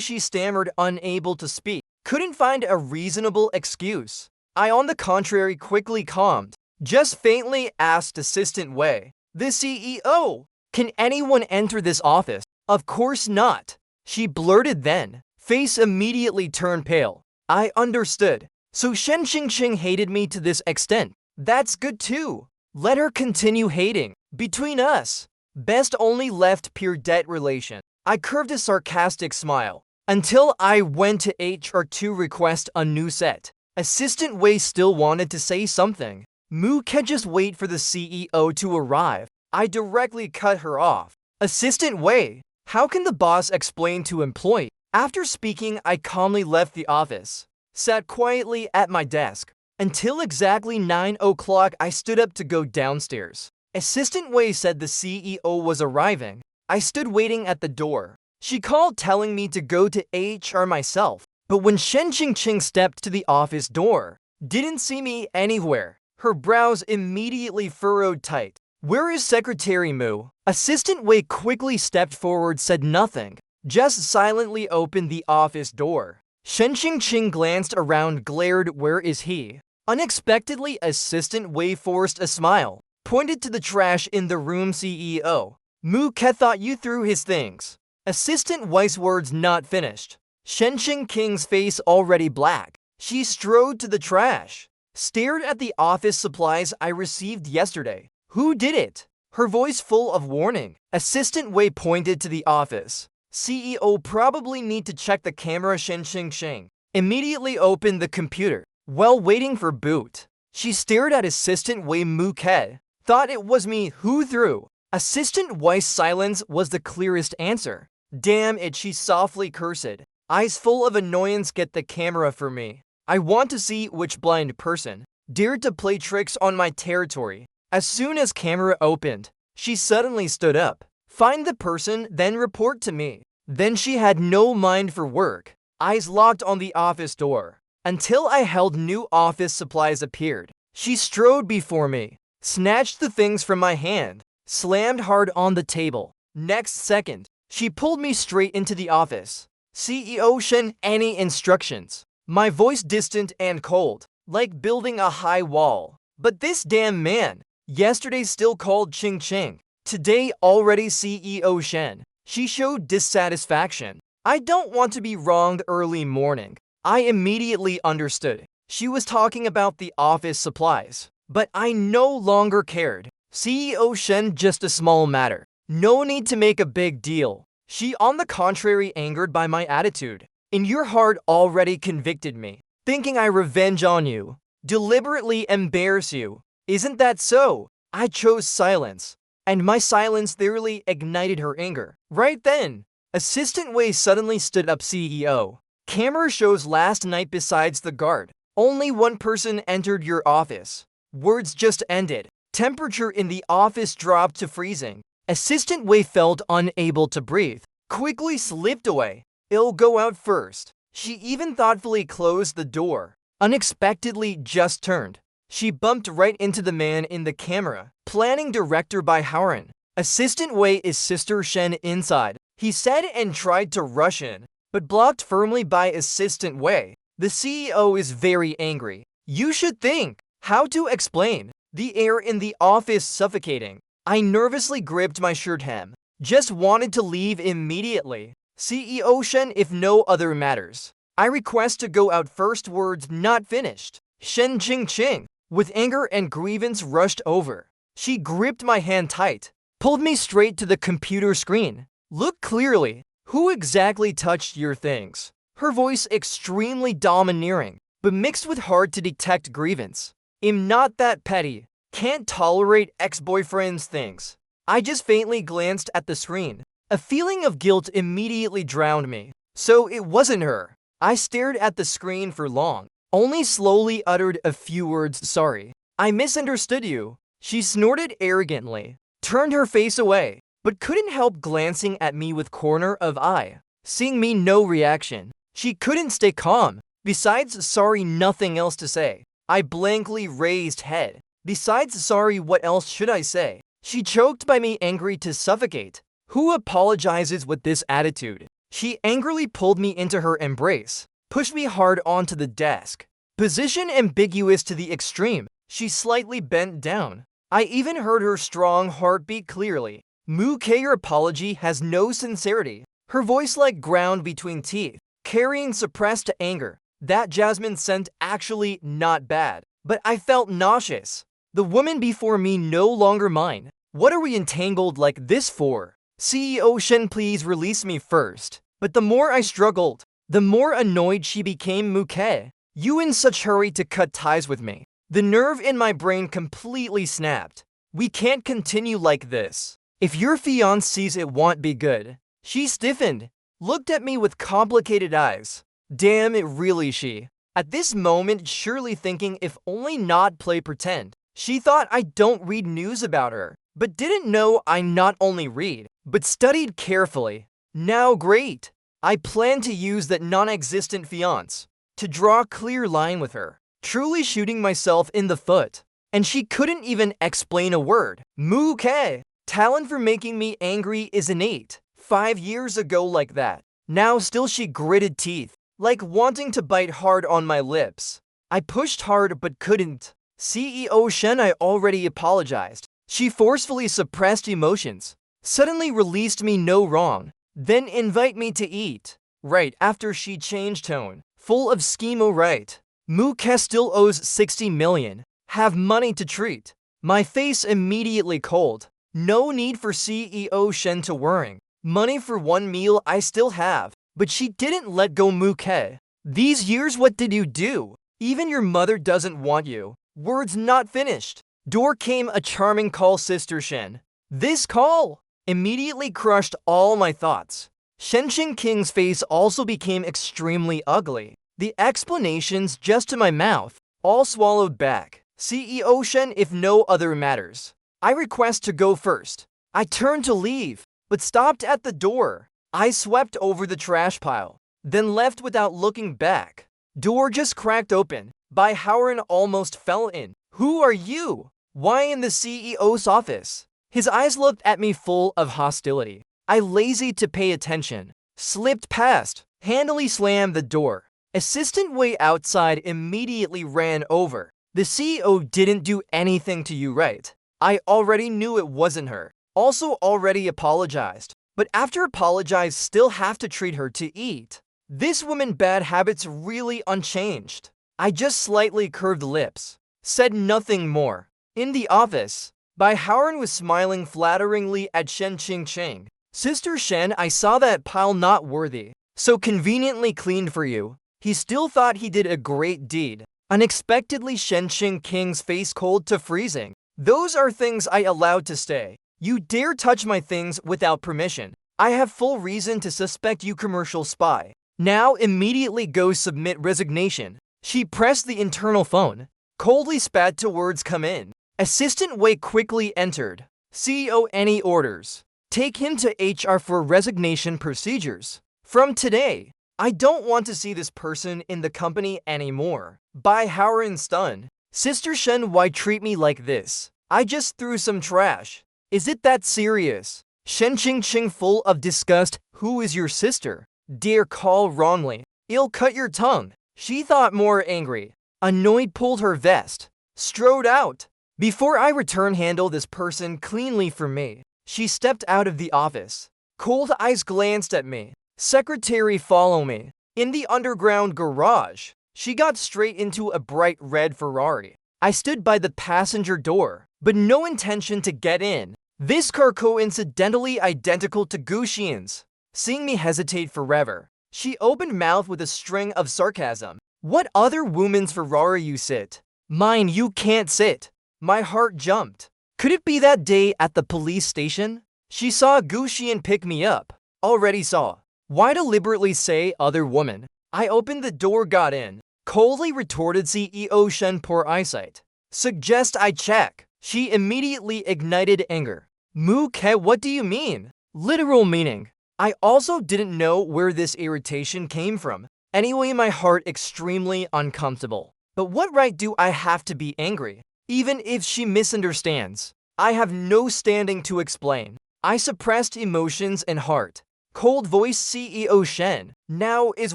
she stammered, unable to speak. Couldn't find a reasonable excuse. I, on the contrary, quickly calmed. Just faintly asked Assistant Wei, "The CEO, can anyone enter this office?" "Of course not," she blurted then. Face immediately turned pale. I understood. So Shen Qingqing hated me to this extent. That's good too. Let her continue hating. Between us, best only left pure debt relation. I curved a sarcastic smile. Until I went to HR to request a new set. Assistant Wei still wanted to say something. Mu can just wait for the CEO to arrive. I directly cut her off. Assistant Wei, how can the boss explain to employee? After speaking, I calmly left the office. Sat quietly at my desk. Until exactly 9 o'clock, I stood up to go downstairs. Assistant Wei said the CEO was arriving. I stood waiting at the door. She called telling me to go to HR myself. But when Shen Qingqing stepped to the office door, didn't see me anywhere. Her brows immediately furrowed tight. "Where is Secretary Mu?" Assistant Wei quickly stepped forward, said nothing, just silently opened the office door. Shen Qingqing glanced around, glared, "Where is he?" Unexpectedly, Assistant Wei forced a smile, pointed to the trash in the room. "CEO, Mu Ke thought you threw his things." Assistant Wei's words not finished. Shen Qingqing's face already black. She strode to the trash, stared at the office supplies I received yesterday. "Who did it?" Her voice full of warning. Assistant Wei pointed to the office. "CEO probably need to check the camera." Shen Qingqing immediately opened the computer. While waiting for boot, she stared at Assistant Wei. "Mouquet thought it was me who threw." Assistant Wei's silence was the clearest answer. "Damn it," she softly cursed. Eyes full of annoyance, "Get the camera for me. I want to see which blind person dared to play tricks on my territory." As soon as camera opened, she suddenly stood up. "Find the person, then report to me." Then she had no mind for work. Eyes locked on the office door. Until I held new office supplies appeared. She strode before me, snatched the things from my hand, slammed hard on the table. Next second, she pulled me straight into the office. "CEO Shen, any instructions?" My voice distant and cold, like building a high wall. But this damn man, yesterday still called Qingqing, today already CEO Shen. She showed dissatisfaction. I don't want to be wronged. Early morning. I immediately understood. She was talking about the office supplies. But I no longer cared. CEO Shen, just a small matter. No need to make a big deal. She, on the contrary, angered by my attitude. "In your heart already convicted me, thinking I revenge on you, deliberately embarrass you. Isn't that so?" I chose silence, and my silence thoroughly ignited her anger. Right then, Assistant Wei suddenly stood up. "CEO, camera shows last night besides the guard, only one person entered your office." Words just ended. Temperature in the office dropped to freezing. Assistant Wei felt unable to breathe, quickly slipped away. "I'll go out first." She even thoughtfully closed the door. Unexpectedly just turned. She bumped right into the man in the camera. "Planning director by Howren. Assistant Wei is Sister Shen inside," he said and tried to rush in, but blocked firmly by Assistant Wei. "The CEO is very angry. You should think how to explain." The air in the office suffocating. I nervously gripped my shirt hem. Just wanted to leave immediately. "CEO Shen, if no other matters, I request to go out first." Words not finished. Shen Qingqing, with anger and grievance, rushed over. She gripped my hand tight, pulled me straight to the computer screen. "Look clearly. Who exactly touched your things?" Her voice extremely domineering, but mixed with hard to detect grievance. "I'm not that petty. Can't tolerate ex-boyfriend's things." I just faintly glanced at the screen. A feeling of guilt immediately drowned me. So it wasn't her. I stared at the screen for long, only slowly uttered a few words. "Sorry. I misunderstood you." She snorted arrogantly, turned her face away, but couldn't help glancing at me with corner of eye. Seeing me, no reaction. She couldn't stay calm. Besides, sorry, nothing else to say. I blankly raised head. Besides, sorry, what else should I say? She choked by me, angry to suffocate. Who apologizes with this attitude? She angrily pulled me into her embrace, pushed me hard onto the desk. Position ambiguous to the extreme. She slightly bent down. I even heard her strong heartbeat clearly. Your apology has no sincerity. Her voice like ground between teeth, carrying suppressed anger. That jasmine scent actually not bad, but I felt nauseous. The woman before me no longer mine. What are we entangled like this for? CEO Shen, please release me first. But the more I struggled, the more annoyed she became. Muke, you in such hurry to cut ties with me. The nerve in my brain completely snapped. We can't continue like this. If your fiance sees it won't be good. She stiffened, looked at me with complicated eyes. Damn it, really she. At this moment, surely thinking if only not play pretend. She thought I don't read news about her, but didn't know I not only read, but studied carefully. Now great. I plan to use that non-existent fiance to draw a clear line with her, truly shooting myself in the foot. And she couldn't even explain a word. Muke, talent for making me angry is innate. 5 years ago like that. Now still she gritted teeth, like wanting to bite hard on my lips. I pushed hard but couldn't. CEO Shen, I already apologized. She forcefully suppressed emotions, suddenly released me no wrong, then invite me to eat. Right after she changed tone, full of schemo right. Muke still owes 60 million. Have money to treat. My face immediately cold. No need for CEO Shen to worrying. Money for one meal I still have. But she didn't let go. Muke, these years what did you do? Even your mother doesn't want you. Words not finished. Door came a charming call. Sister Shen. This call immediately crushed all my thoughts. Shenxing King's face also became extremely ugly. The explanations just to my mouth, all swallowed back. CEO Shen, if no other matters, I request to go first. I turned to leave, but stopped at the door. I swept over the trash pile, then left without looking back. Door just cracked open. Bai Howard almost fell in. Who are you? Why in the CEO's office? His eyes looked at me full of hostility. I lazy to pay attention, slipped past, handily slammed the door. Assistant way outside immediately ran over. The CEO didn't do anything to you, right? I already knew it wasn't her. Also already apologized. But after apologize, still have to treat her to eat. This woman bad habits really unchanged. I just slightly curved lips, said nothing more. In the office, Bai Howard was smiling flatteringly at Shen Qingqing. Sister Shen, I saw that pile not worthy, so conveniently cleaned for you. He still thought he did a great deed. Unexpectedly, Shen Qingqing's face cold to freezing. Those are things I allowed to stay. You dare touch my things without permission. I have full reason to suspect you commercial spy. Now immediately go submit resignation. She pressed the internal phone. Coldly spat to words come in. Assistant Wei quickly entered. CEO, any orders? Take him to HR for resignation procedures. From today, I don't want to see this person in the company anymore. Bai Howard stunned. Sister Shen, why treat me like this? I just threw some trash. Is it that serious? Shen Qingqing full of disgust. Who is your sister? Dare call wrongly. I'll cut your tongue. She thought more angry. Annoyed pulled her vest. Strode out. Before I return handle this person cleanly for me. She stepped out of the office. Cold eyes glanced at me. Secretary, follow me. In the underground garage, she got straight into a bright red Ferrari. I stood by the passenger door, but no intention to get in. This car coincidentally identical to Guxian's. Seeing me hesitate forever, she opened mouth with a string of sarcasm. What other woman's Ferrari you sit? Mine you can't sit. My heart jumped. Could it be that day at the police station? She saw Guxian pick me up. Already saw. Why deliberately say other woman? I opened the door, got in. Coldly retorted CEO Shen, poor eyesight. Suggest I check. She immediately ignited anger. Muke, what do you mean? Literal meaning. I also didn't know where this irritation came from. Anyway, my heart extremely uncomfortable. But what right do I have to be angry? Even if she misunderstands, I have no standing to explain. I suppressed emotions and heart. Cold voice CEO Shen. Now is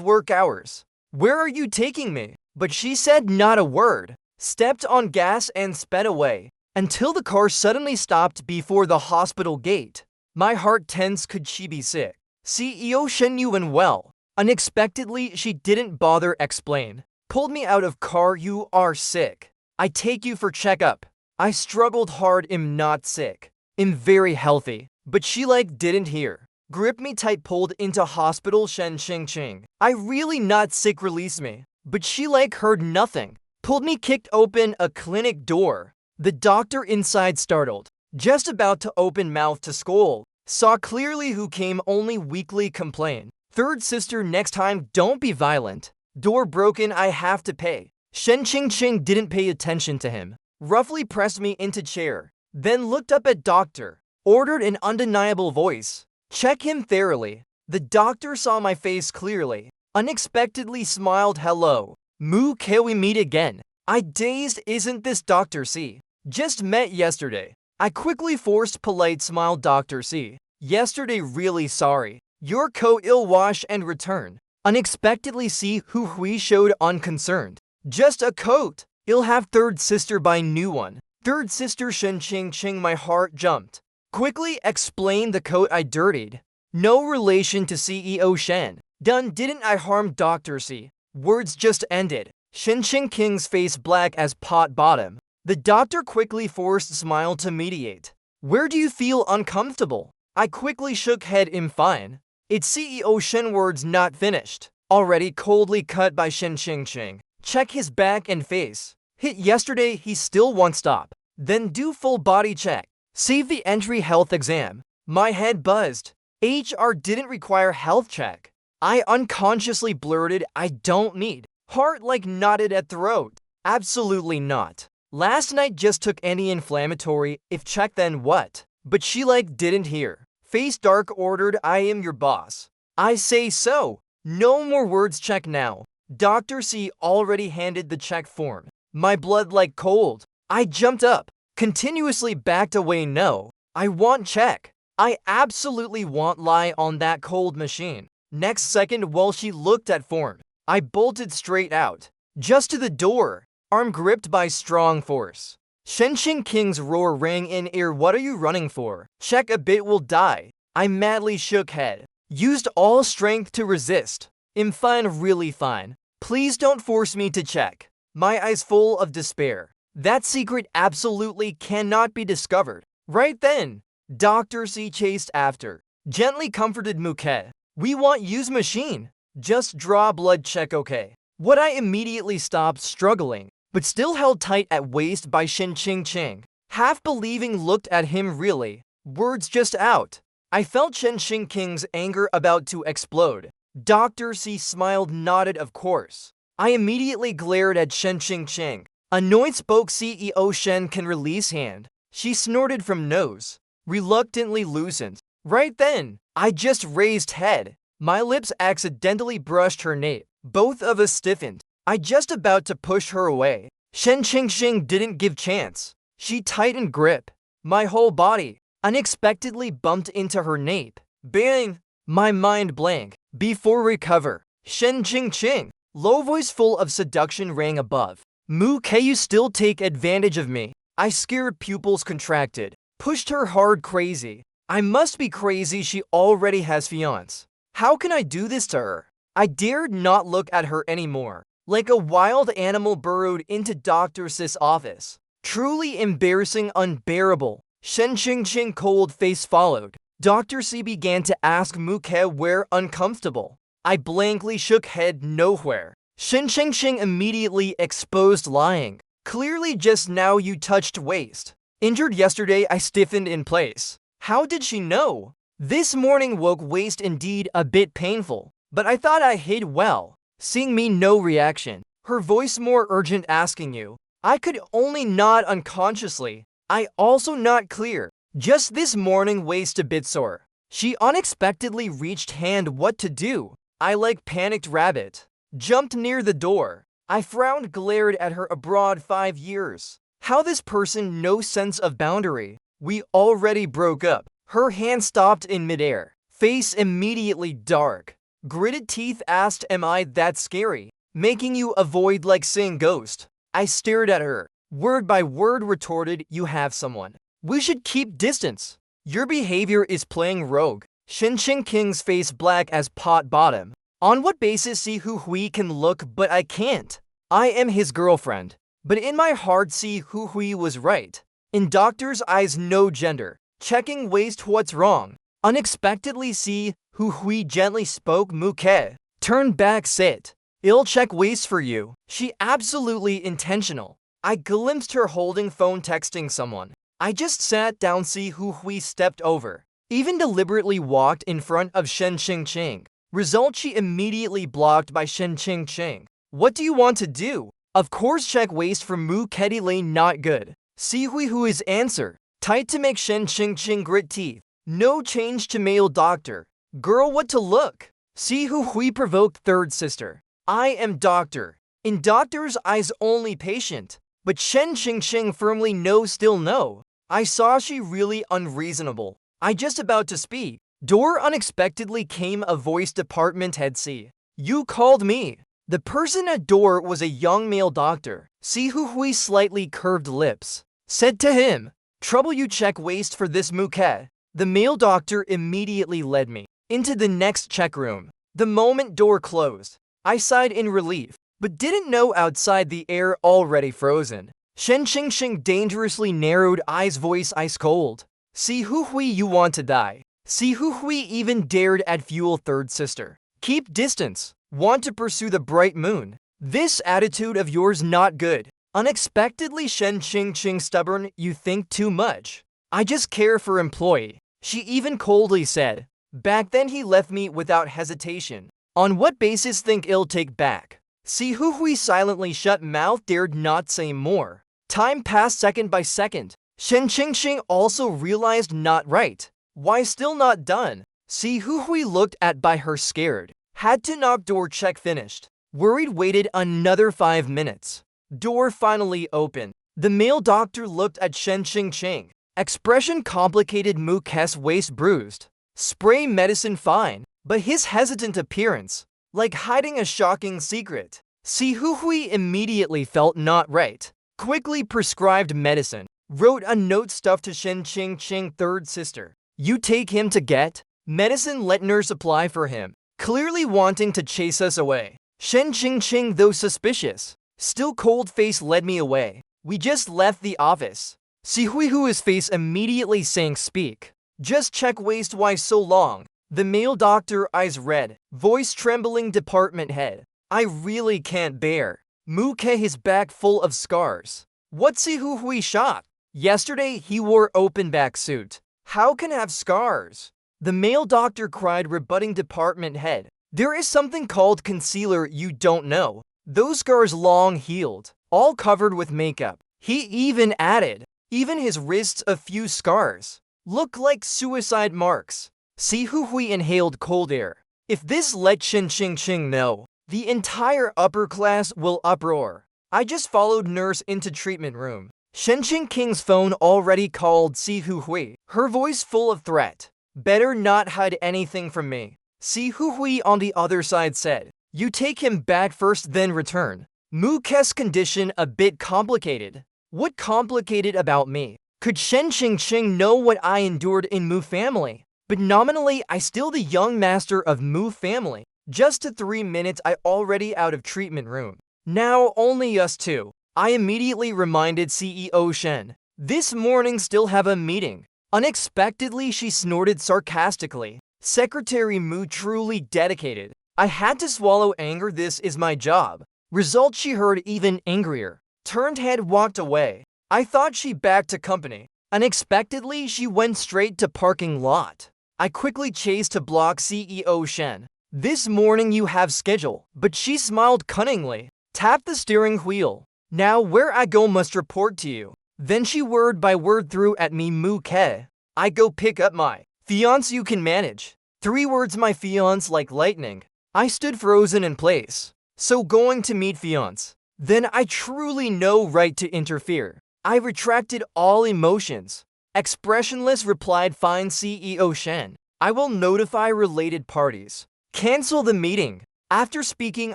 work hours. Where are you taking me? But she said not a word, stepped on gas and sped away, until the car suddenly stopped before the hospital gate. My heart tensed. Could she be sick? CEO Shen knew and well. Unexpectedly, she didn't bother explain. Pulled me out of car. You are sick. I take you for checkup. I struggled hard. I'm not sick. I'm very healthy. But she didn't hear. Gripped me tight, pulled into hospital. Shen Ching Ching. I really not sick, release me. But she heard nothing. Pulled me, kicked open a clinic door. The doctor inside startled. Just about to open mouth to scold. Saw clearly who came, only weakly complain. Third sister, next time don't be violent. Door broken, I have to pay. Shen Ching Ching didn't pay attention to him. Roughly pressed me into chair. Then looked up at doctor. Ordered in undeniable voice. Check him thoroughly. The doctor saw my face clearly. Unexpectedly smiled. Hello. Moo, can we meet again? I dazed. Isn't this Dr. C? Just met yesterday. I quickly forced polite smile. Dr. C. Yesterday, really sorry. Your coat ill wash and return. Unexpectedly see who Hui showed unconcerned. Just a coat. I'll have third sister buy new one. Third sister Shen Ching Ching, my heart jumped. Quickly explained the coat I dirtied. No relation to CEO Shen. Done, didn't I harm Dr. C? Words just ended. Shen Ching King's face black as pot bottom. The doctor quickly forced smile to mediate. Where do you feel uncomfortable? I quickly shook head. I'm fine. It's CEO Shen. Words not finished. Already coldly cut by Shen Ching Ching. Check his back and face. Hit yesterday, he still won't stop. Then do full body check. Save the entry health exam. My head buzzed. HR didn't require health check. I unconsciously blurted, I don't need. Heart knotted at throat. Absolutely not. Last night just took anti-inflammatory, if check then what? But she didn't hear. Face dark, ordered, I am your boss. I say so. No more words, check now. Dr. C already handed the check form. My blood cold. I jumped up. Continuously backed away. No. I want check. I absolutely want lie on that cold machine. Next second, while she looked at form, I bolted straight out. Just to the door. Arm gripped by strong force. Shen Ching King's roar rang in ear. What are you running for? Check a bit, will die. I madly shook head. Used all strength to resist. I'm fine, really fine. Please don't force me to check. My eyes full of despair. That secret absolutely cannot be discovered. Right then, Dr. C chased after. Gently comforted Muke. We want use machine. Just draw blood check, okay? What I immediately stopped struggling, but still held tight at waist by Shen Ching Ching. Half believing looked at him really. Words just out. I felt Shen Ching King's anger about to explode. Dr. C smiled, nodded of course. I immediately glared at Shen Ching Ching. Annoyed spoke. CEO Shen can release hand. She snorted from nose. Reluctantly loosened. Right then, I just raised head. My lips accidentally brushed her nape. Both of us stiffened. I just about to push her away. Shen Ching Ching didn't give chance. She tightened grip. My whole body unexpectedly bumped into her nape. Bang! My mind blank. Before recover. Shen Ching Ching. Low voice full of seduction rang above. Moo, can you still take advantage of me? I scared, pupils contracted. Pushed her hard. Crazy. I must be crazy, she already has fiance. How can I do this to her? I dared not look at her anymore. Like a wild animal burrowed into Dr. Sis' office. Truly embarrassing, unbearable. Shen Ching Ching cold face followed. Dr. C began to ask Muke where uncomfortable. I blankly shook head. Nowhere. Shen Ching Ching immediately exposed lying. Clearly just now you touched waist. Injured yesterday, I stiffened in place. How did she know? This morning woke waist, indeed a bit painful. But I thought I hid well. Seeing me, no reaction. Her voice more urgent, asking you. I could only nod unconsciously. I also not clear. Just this morning waist a bit sore. She unexpectedly reached hand. What to do? I panicked rabbit. jumped near the door. I frowned, glared at her abroad 5 years. How this person no sense of boundary. We already broke up. Her hand stopped in midair. Face immediately dark. Gritted teeth asked, am I that scary? Making you avoid like seeing ghost. I stared at her. Word by word retorted, you have someone. We should keep distance. Your behavior is playing rogue. Shen King's face black as pot bottom. On what basis see who Hui can look but I can't? I am his girlfriend. But in my heart see who Hui was right. In doctor's eyes no gender. Checking waist what's wrong. Unexpectedly see who Hui gently spoke muke. Turn back sit. I'll check waist for you. She absolutely intentional. I glimpsed her holding phone texting someone. I just sat down see who Hui stepped over. Even deliberately walked in front of Shen Qing. Result she immediately blocked by Shen Qing. What do you want to do? Of course check waist for Mu Kedi Lane not good. See Hui who is answer. Tight to make Shen Qing grit teeth. No change to male doctor. Girl what to look. See who Hui provoked third sister. I am doctor. In doctor's eyes only patient. But Shen Qing firmly no still no. I saw she really unreasonable. I just about to speak. Door unexpectedly came a voice department head see. You called me. The person at door was a young male doctor. See who Hui slightly curved lips. Said to him, trouble you check waist for this muke. The male doctor immediately led me into the next check room. The moment door closed, I sighed in relief, but didn't know outside the air already frozen. Shen Qing dangerously narrowed eyes voice ice cold. See who Hui you want to die. See who Hui even dared at fuel third sister. Keep distance. Want to pursue the bright moon. This attitude of yours not good. Unexpectedly Shen Qing stubborn, you think too much. I just care for employee. She even coldly said. Back then he left me without hesitation. On what basis think I'll take back? See who Hui silently shut mouth dared not say more. Time passed second by second. Shen Qing also realized not right. Why still not done? See who Hui looked at by her scared. Had to knock door check finished. Worried waited another 5 minutes. Door finally opened. The male doctor looked at Shen Qing. Expression complicated muke's waist bruised. Spray medicine fine. But his hesitant appearance. Like hiding a shocking secret. See who Hui immediately felt not right. Quickly prescribed medicine. Wrote a note stuffed to Shen Qing third sister. You take him to get medicine let nurse apply for him. Clearly wanting to chase us away. Shen Qing though suspicious. Still cold face led me away. We just left the office. See Hui whose face immediately saying speak. Just check waist why so long. The male doctor eyes red. Voice trembling department head. I really can't bear. Muke his back full of scars. What see who Hui shot? Yesterday he wore open back suit. How can have scars? The male doctor cried rebutting department head. There is something called concealer you don't know. Those scars long healed. All covered with makeup. He even added. Even his wrists a few scars. Look like suicide marks. See who Hui inhaled cold air. If this let Shen Qing know, the entire upper class will uproar. I just followed nurse into treatment room. Shen King's phone already called See Hu Hui, her voice full of threat. Better not hide anything from me. See Hu Hui on the other side said. You take him back first then return. Muke's condition a bit complicated. What complicated about me? Could Shen Qing know what I endured in Mu family? But nominally I still the young master of Mu family. Just to 3 minutes I already out of treatment room. Now only us two. I immediately reminded CEO Shen. This morning still have a meeting. Unexpectedly she snorted sarcastically. Secretary Mu truly dedicated. I had to swallow anger, this is my job. Result she heard even angrier. Turned head walked away. I thought she back to company. Unexpectedly she went straight to parking lot. I quickly chased to block CEO Shen. This morning you have schedule. But she smiled cunningly. Tapped the steering wheel. Now where I go must report to you. Then she word by word threw at me Muke. I go pick up my fiance you can manage. 3 words my fiance like lightning. I stood frozen in place. so going to meet Fiance. Then I truly no right to interfere. I retracted all emotions. Expressionless replied, fine CEO Shen. I will notify related parties. Cancel the meeting. After speaking,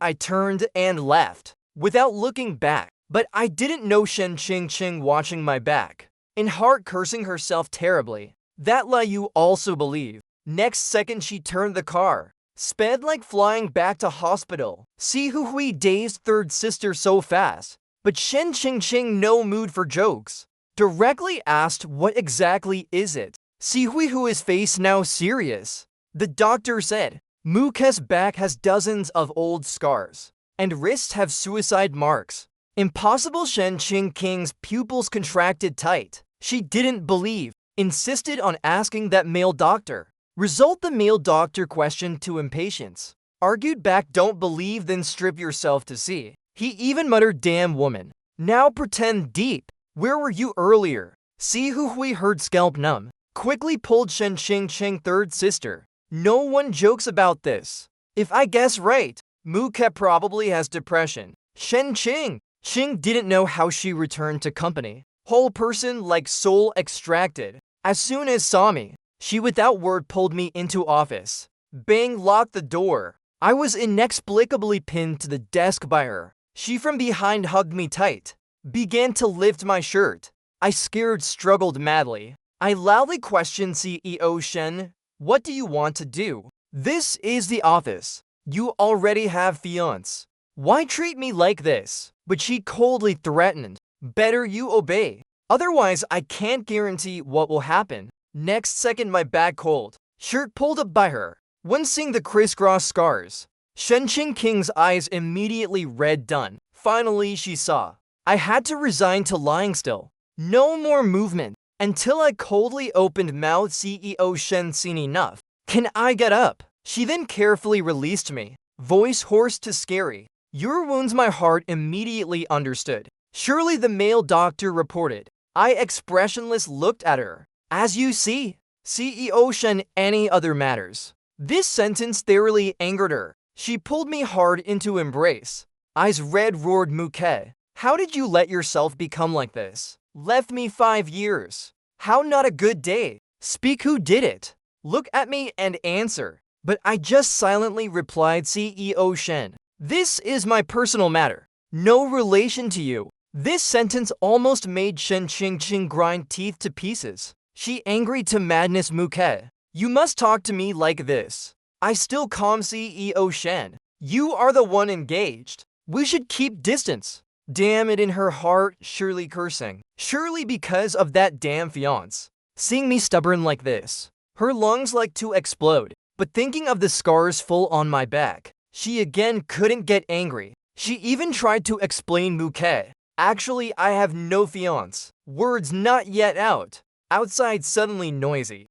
I turned and left, without looking back. But I didn't know Shen Qing watching my back. In heart cursing herself terribly. That lie you also believe. Next second she turned the car. Sped like flying back to hospital. Si Hui dazed third sister so fast. But Shen Qing no mood for jokes. Directly asked what exactly is it. Si Hui's face now serious. The doctor said, Muke's back has dozens of old scars. And wrists have suicide marks. Impossible. Shen Qing's pupils contracted tight. She didn't believe. Insisted on asking that male doctor. Result, the male doctor questioned to impatience. Argued back, don't believe then strip yourself to see. He even muttered, damn woman. Now pretend deep. Where were you earlier? Si Hui heard scalp numb. Quickly pulled Shen Qing third sister. No one jokes about this. If I guess right, Muke probably has depression. Shen Qing didn't know how she returned to company. Whole person like soul extracted. As soon as saw me, she without word pulled me into office. Bang, locked the door. I was inexplicably pinned to the desk by her. She from behind hugged me tight. Began to lift my shirt. I scared, struggled madly. I loudly questioned CEO Shen. What do you want to do? This is the office. You already have Fiance. Why treat me like this? But she coldly threatened. Better you obey. Otherwise, I can't guarantee what will happen. Next second, my back cold. Shirt pulled up by her. When seeing the crisscross scars, Shen Qing's eyes immediately red done. Finally, she saw. I had to resign to lying still. No more movement. Until I coldly opened mouth. CEO Shen, seen enough. Can I get up? She then carefully released me. Voice hoarse to scary. Your wounds, my heart immediately understood. Surely, the male doctor reported. I expressionless looked at her. As you see, CEO Shen, any other matters. This sentence thoroughly angered her. She pulled me hard into embrace. Eyes red, roared Muke. How did you let yourself become like this? Left me 5 years. How not a good day? Speak, who did it? Look at me and answer. But I just silently replied, CEO Shen. This is my personal matter. No relation to you. This sentence almost made Shen Qing grind teeth to pieces. She angry to madness. Muke, you must talk to me like this. I still calm. CEO Shen. You are the one engaged. We should keep distance. Damn it, in her heart, surely cursing. Surely because of that damn Fiance. Seeing me stubborn like this. Her lungs like to explode. But thinking of the scars full on my back, she again couldn't get angry. She even tried to explain. Muke, actually I have no Fiance. Words not yet out. Outside suddenly noisy.